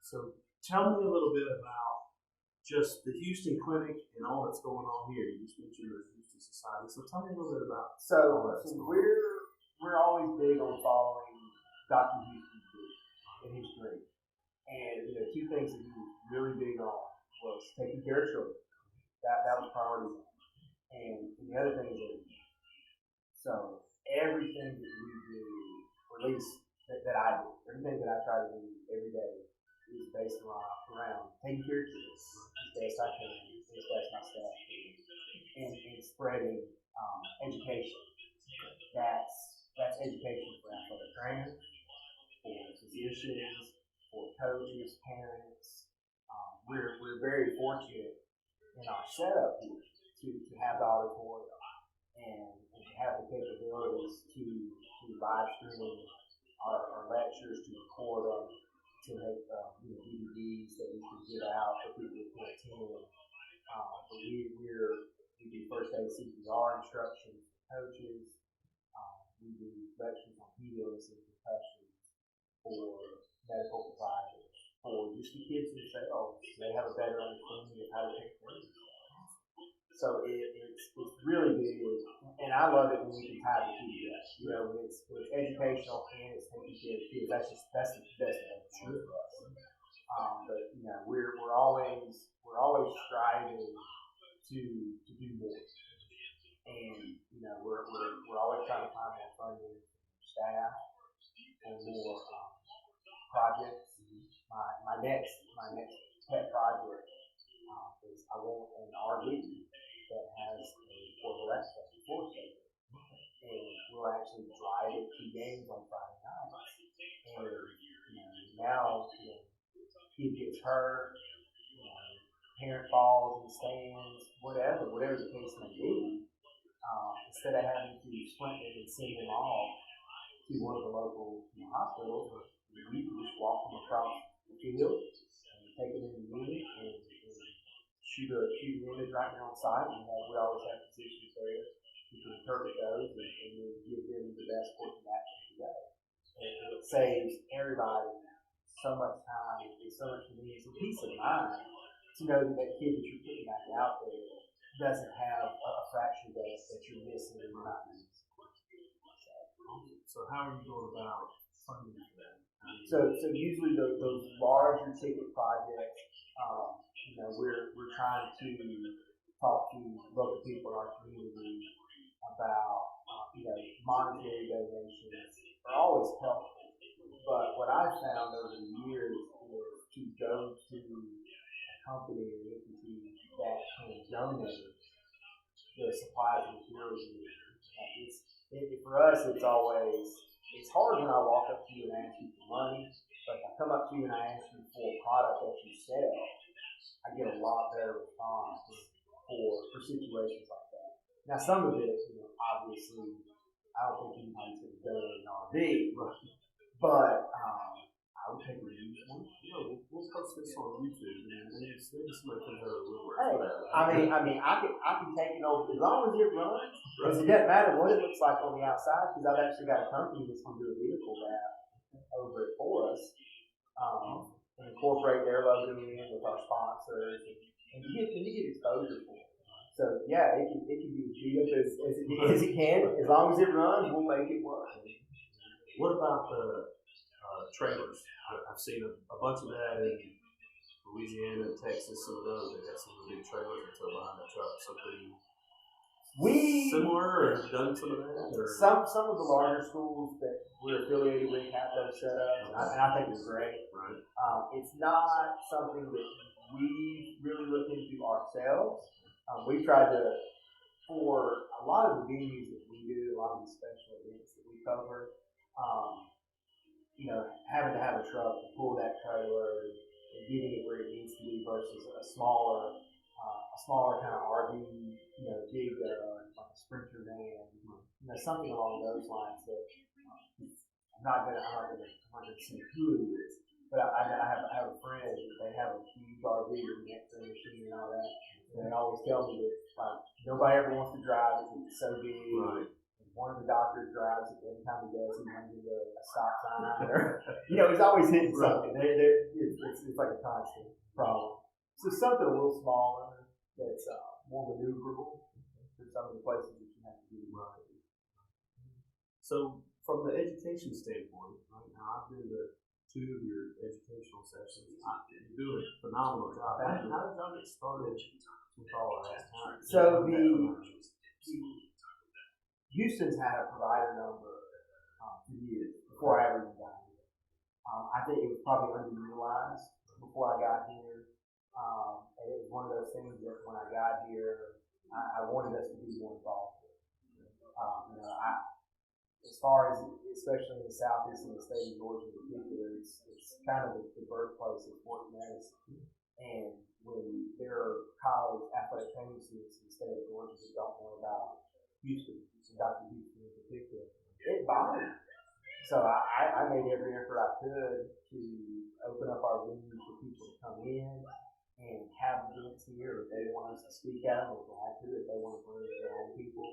So tell me a little bit about just the Hughston Clinic and all that's going on here. You just mentioned the Hughston Society. So tell me a little bit about all that. So we're always big on following Dr. Hughston's vision and his dream. And two things that he was really big on was taking care of children. That was priority one. And the other thing is education. So everything that we do, or at least that I do, everything that I try to do every day is based around taking care of kids as best I can, as best my staff can, and spreading education. That's education for athletic trainers, for physicians, for coaches, parents. We're very fortunate in our setup here to have the auditorium and to have the capabilities to live stream our lectures, to record them, to make DVDs that we can give out for people who can attend. But we do first aid CPR instruction for coaches. We do lectures on heels and concussions for medical providers, for just the kids who say, they have a better understanding of how to take care of themselves. So it's really big, and I love it when we can tie the two together. When it's educational and it's taking care of kids. That's the best thing for us. But we're always striving to do more, and we're always trying to find more funding for staff and more projects. My next pet project is I want an RV that has a portable access floor station, and we'll actually drive it to games on Friday nights. And now, kid gets hurt, parent falls in the stands, whatever the case may be. Instead of having to sprint them and send them off to one of the local hospitals, we can just walk them across the field and take them in the unit and shoot an image right there on site. We always have physicians there who can interpret those and then give them the best course of action to go. And it saves everybody so much time and so much convenience and peace of mind to know that kid that you're putting back out there doesn't have a fracture that you're missing or not missing. So how are you going about funding that? So usually those larger ticket projects, we're trying to talk to local people in our community about, monetary donations are always helpful. But what I've found over the years is to go to a company or entity that can donate the supplies and materials you need. For us, it's hard when I walk up to you and ask you for money, but if I come up to you and I ask you for a product that you sell, I get a lot better response for situations like that. Now, some of it, obviously, I don't think anybody's going to donate an RV, but I would take a used one. We'll post this on YouTube, and maybe somebody comes out of the woodwork. Hey, I can take it over as long as it runs. Because it doesn't matter what it looks like on the outside. Because I've actually got a company that's going to do a vehicle wrap over it for us, and incorporate their logo in with our sponsors, and you get exposure for it. So yeah, it can be as beat up as it can. As long as it runs, we'll make it work. What about the trailers? I've seen a bunch of that in Louisiana, Texas, some of those. They got some really big trailers that tow behind the truck. Something similar, or done some of that? Or? Some of the larger schools that we're affiliated with have those set up, and I think it's great. Right. It's not something that we really look into ourselves. We tried to, for a lot of the venues that we do, a lot of the special events that we cover, having to have a truck to pull that trailer and getting it where it needs to be versus a smaller kind of RV, big like a Sprinter van, something along those lines that I'm not gonna say who it is, but I have a friend that they have a huge RV with an X-ray machine and all that, and they always tell me that nobody ever wants to drive it because it's so big. Right. One of the doctors drives it. Every time he does, he runs into a stop sign. Or he's always hitting something. It's it's like a constant problem. So something a little smaller that's more maneuverable for some of the places that you have to do. Right. So from the education standpoint, right now I've been to 2 of your educational sessions. You're doing a phenomenal job. How did y'all get started with all of that? So Hughston's had a provider number for years before I ever even got here. I think it was probably underutilized before I got here. And it was one of those things that when I got here, I wanted us to be more involved with. As far as, especially in the southeast of the state of Georgia in particular, it's kind of the birthplace of sports medicine. And when there are college athletic training students in the state of Georgia that don't know about Hughston, Dr. Hughston in particular, it bothered me. So I made every effort I could to open up our venues for people to come in and have events here. If they want us to speak at them, we're glad to. If they want to bring their own people,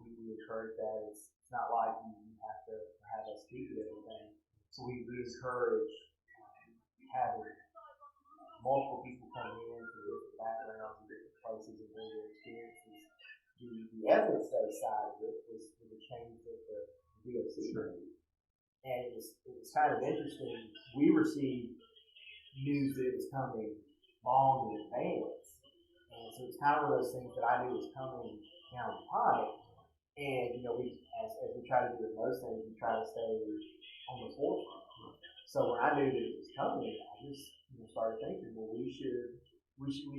we encourage that. It's not like you have to have us speak at everything. So we encourage having multiple people come in from different backgrounds and different places and bring their experiences. The evidence-based side of it was the change that the DOC made. And it was kind of interesting. We received news that it was coming long in advance. And so it's kind of one of those things that I knew was coming down the pipe. And, we, as we try to do with most things, we try to stay on the forefront. So when I knew that it was coming, I just started thinking, well, we should do something.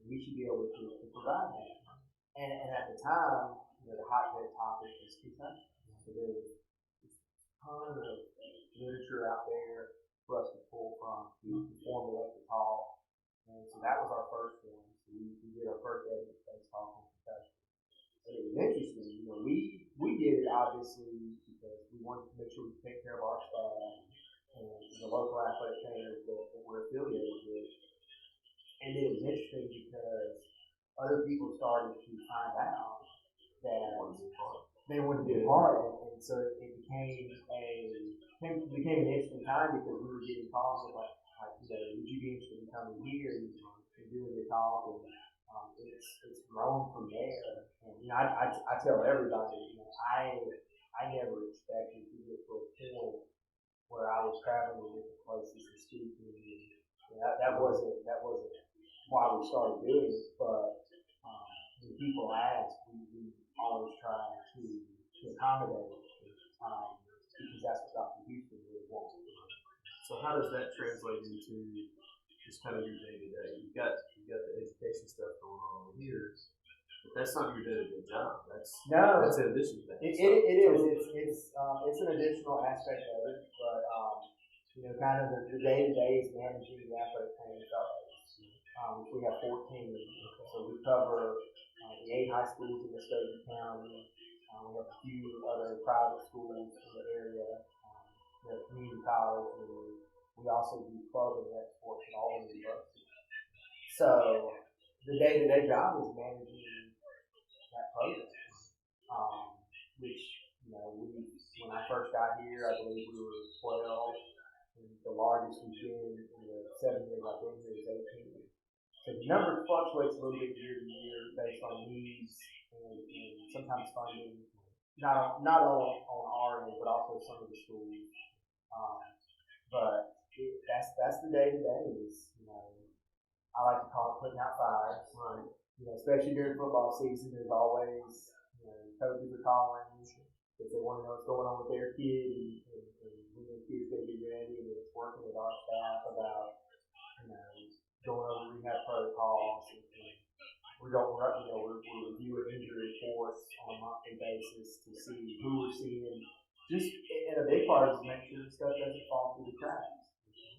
We should be able to provide that. And at the time, the hotbed topic was concussion. So there was a ton of literature out there for us to pull from to formulate the talk. And so that was our first one. So we did our first evidence-based talk on concussion. And it was interesting. We did it obviously because we wanted to make sure we take care of our staff and the local athletic trainers that we're affiliated with. And it was interesting because other people started to find out that they wanted to be a part, and so it became an interesting time because we were getting calls of like would you be interested in coming here and doing the talk, and it's grown from there. And I tell everybody, I never expected to get to a point where I was traveling to different places and speaking. And that wasn't why we started doing it, but when people ask, we always try to accommodate because that's what Dr. Hughston really wants. So how does that translate into just kind of your day to day? You've got the education stuff going on over here, but that's not your day to day job. That's in addition to that. It is. It's an additional aspect of it, but kind of the day to day is managing the athletic training fellows. We have 14, so we cover the 8 high schools in the state of county. We have a few other private schools in the area. We have a community college, and we also do club and rec sports at all of the universities. So the day-to-day job is managing that program, which when I first got here, I believe we were 12, and the largest we've been in the 7 years I've been here is 18. So the number fluctuates a little bit year to year based on needs and sometimes funding, not on our end, but also some of the schools. But that's the day to day. I like to call it putting out fires. Right. Especially during football season, there's always coaches are calling if they want to know what's going on with their kid, and when their kid's going to be ready, and it's working with our staff about going over rehab protocols, and we're reviewing injury reports on a monthly basis to see who we're seeing. Just and a big part is to make sure stuff doesn't fall through the cracks.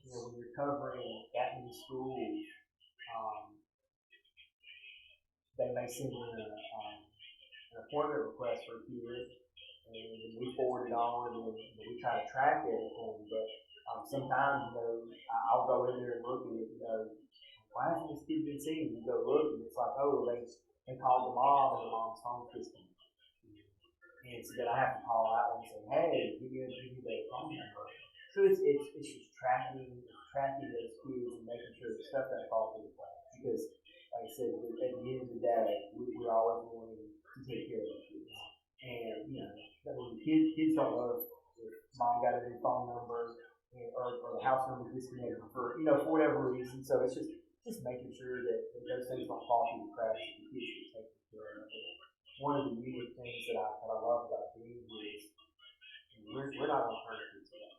When you're covering that many schools, they may send in an appointment request for a kid, and we forward it on, and we try to track everything. But sometimes, I'll go in there and look at it. Why hasn't this kid been seen? You go look, and it's like, oh, they called the mom, and the mom's phone system. And so then I have to call out and say, hey, give me their phone number. So it's just tracking those kids and making sure the stuff that falls into place. Because, like I said, at the end of the day, we're always wanting to take care of the kids. And I mean, kids don't know if mom got a new phone number or the house number disconnected for whatever reason. So it's just making sure that those things don't fall through the cracks and the kids get taken care of. One of the unique things that I love about being here is we're not alternatives to that.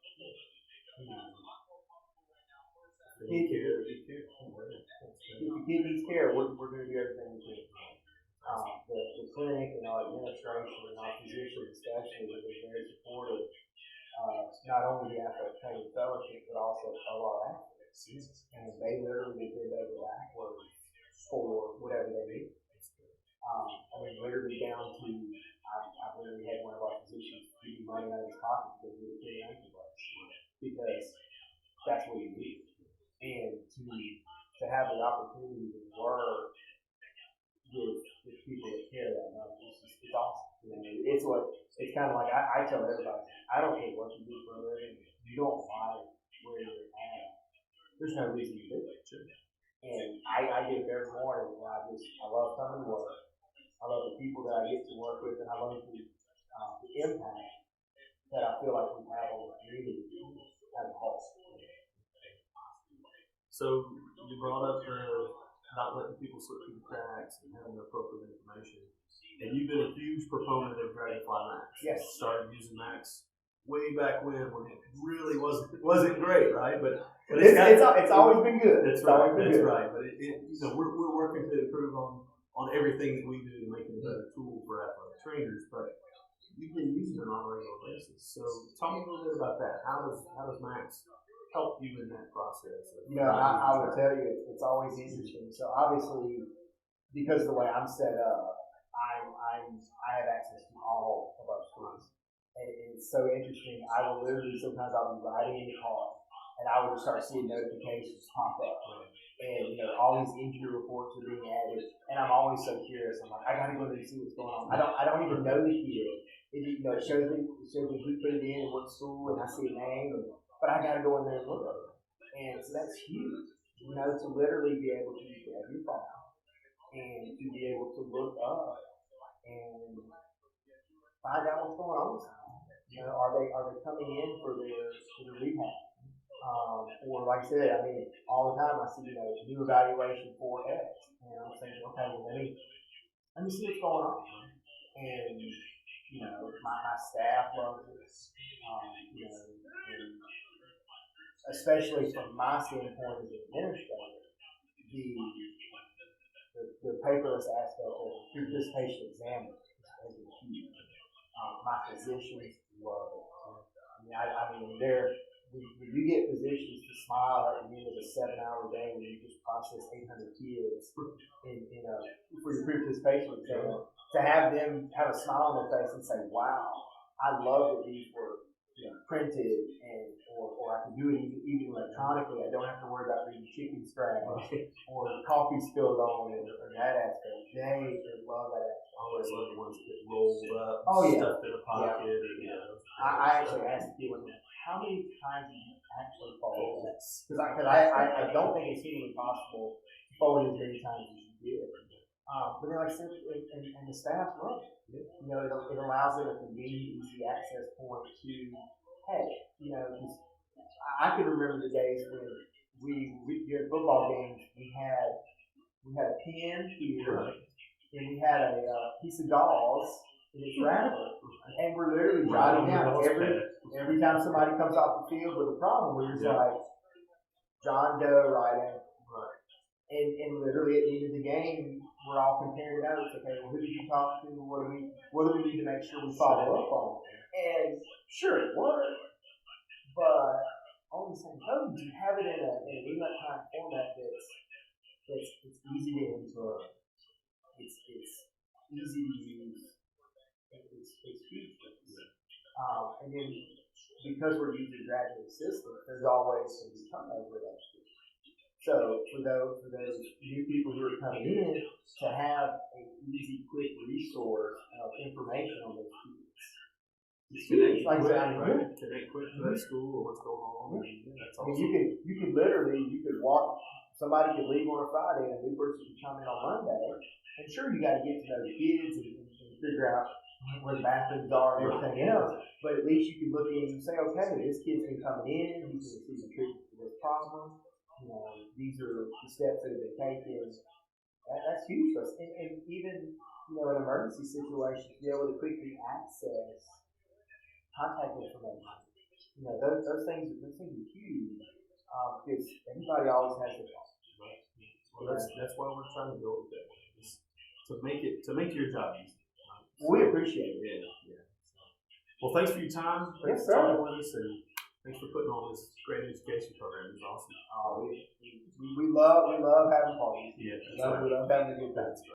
If the kid needs care, we're going to do everything we can. The clinic and our administration and our physicians especially have been very supportive, not only the athletic training fellowship, but also of our athletes. And they literally bend over backwards for whatever they need. I mean, literally down to, I literally had one of our physicians give me money out of his pocket to do the kid ankle brace because that's what he needs. And to have the opportunity to work with people that care that much, it's awesome. It's kind of like I tell everybody, I don't care what you do for a living. If you don't like where you're at, there's no reason to do it. And I get up every morning and I love coming to work. I love the people that I get to work with, and I love the impact that I feel like we have on the community as a whole. So you brought up not letting people slip through the cracks and having the appropriate information. And you've been a huge proponent of DragonFly Max. Yes. Started using Max way back when it really wasn't great, right? But it's always been good. That's right. That's right. But we're working to improve on everything that we do to make it a better tool for athletic trainers. But you've been using it on a regular basis. So tell me a little bit about that. How does Max help you in that process? I will tell you, it's always interesting. So obviously, because of the way I'm set up, I have access to all of our schools. And it's so interesting. I will literally, sometimes I'll be riding in the car and I will just start seeing notifications pop up. And, all these injury reports are being added. And I'm always so curious. I'm like, I got to go in and see what's going on. I don't even know the kid. It shows me who put it in and what school, and I see a name. But I got to go in there and look at it. And so that's huge. To literally be able to grab your phone and to be able to look up and find out what's going on with them. Are they coming in for their rehab? Or like I said, I mean, all the time I see new evaluation for X, and I'm thinking, okay, well let me see what's going on. And my staff loves it. And especially from my standpoint as an administrator, the paperless aspect of participation exam has been huge. My physicians love it. When you get physicians to smile at the end of a 7-hour day when you just process 800 kids for your participation exam, to have them have a smile on their face and say, "Wow, I love that these were printed or I can do it even electronically. I don't have to worry about reading chicken scratch or coffee spilled on it or that aspect." They love that aspect. I always love the ones that get rolled up, stuffed in a pocket. Yeah. I actually asked people, how many times do you actually fold this? Because I don't think it's humanly possible to fold it as many times as you did. But then, like I said, and the staff love it. It allows them a convenient, easy access point to, hey, I can remember the days when we during football games we had a pen here and we had a piece of gauze and it's rattling, and we're literally jotting down every time somebody comes off the field with a problem. We're just like John Doe right ankle. And literally at the end of the game, we're all comparing notes. Okay, well, who did you talk to? What do we need to make sure we follow up on? And sure, it worked, but on the same token, you have it in an electronic format that's easy to input. It's easy to use. It's huge. And then because we're using graduate assistants, there's always some turnover of that. So for those new people who are coming in, to have an easy, quick resource of information on those students, Connect Like I quick, said, right? Connect quick to that school or what's going on. That's I mean, awesome. you could literally, you could walk, somebody could leave on a Friday and a new person could come in on Monday. And sure, you got to get to know the kids and figure out where the bathrooms are and everything else. But at least you can look in and say, okay, this kid's been coming in, he's been receiving treatment for this problem. You know, these are the steps that have been taken. That's huge for us. And even, you know, in emergency situations, to be able to quickly access contact information. You know, those things are huge because everybody always has their phone. Well, that's why we're trying to build it that way. To make your job easy. Right? We appreciate it. Yeah. Well, thanks for your time. Thanks for talking with us, and thanks for putting on this great education program. It's awesome. We love having parties. Yeah, We love having a good time.